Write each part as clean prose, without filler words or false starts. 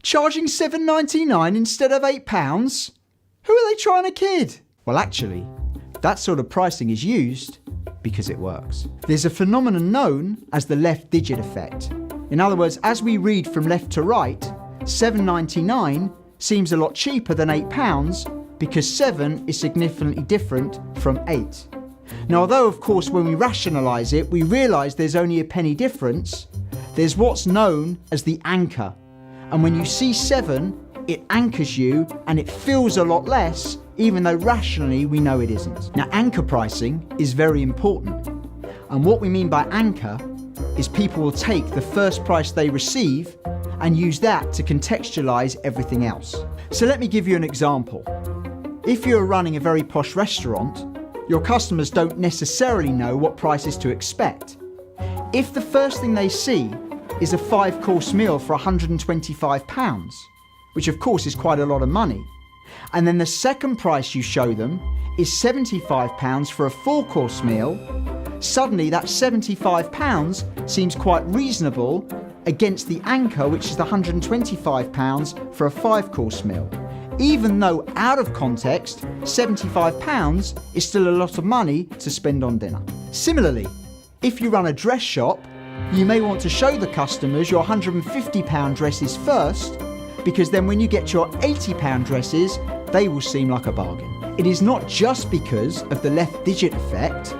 Charging $7.99 instead of £8? Who are they trying to kid? Well, actually, that sort of pricing is used because it works. There's a phenomenon known as the left digit effect. In other words, as we read from left to right, $7.99 seems a lot cheaper than £8 because 7 is significantly different from 8. Now, although of course when we rationalise it, we realise there's only a penny difference, there's what's known as the anchor. And when you see 7, it anchors you and it feels a lot less, even though rationally we know it isn't. Now, anchor pricing is very important. And what we mean by anchor is people will take the first price they receive and use that to contextualise everything else. So let me give you an example. If you're running a very posh restaurant, your customers don't necessarily know what prices to expect. If the first thing they see is a 5-course meal for £125, which of course is quite a lot of money, and then the second price you show them is £75 for a 4-course meal, suddenly that £75 seems quite reasonable against the anchor, which is the £125 for a 5-course meal. Even though out of context, £75 is still a lot of money to spend on dinner. Similarly, if you run a dress shop, you may want to show the customers your £150 dresses first, because then when you get your £80 dresses, they will seem like a bargain. It is not just because of the left digit effect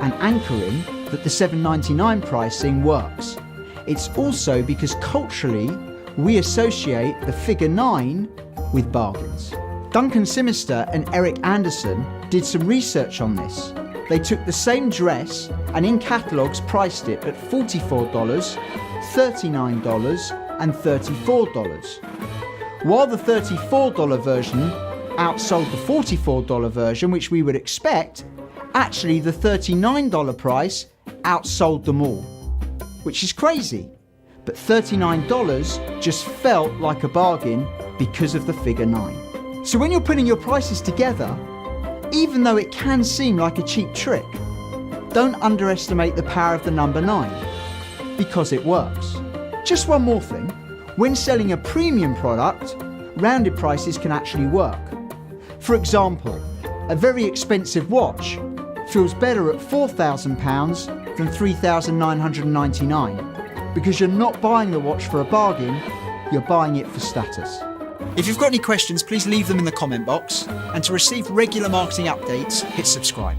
and anchoring that the $7.99 pricing works. It's also because culturally we associate the figure 9 with bargains. Duncan Simister and Eric Anderson did some research on this. They took the same dress and in catalogues priced it at $44, $39 and $34. While the $34 version outsold the $44 version, which we would expect, actually the $39 price outsold them all, which is crazy. But $39 just felt like a bargain because of the figure 9. So when you're putting your prices together, even though it can seem like a cheap trick, don't underestimate the power of the number 9, because it works. Just one more thing, when selling a premium product, rounded prices can actually work. For example, a very expensive watch feels better at £4,000 than $3,999, because you're not buying the watch for a bargain, you're buying it for status. If you've got any questions, please leave them in the comment box, and to receive regular marketing updates, hit subscribe.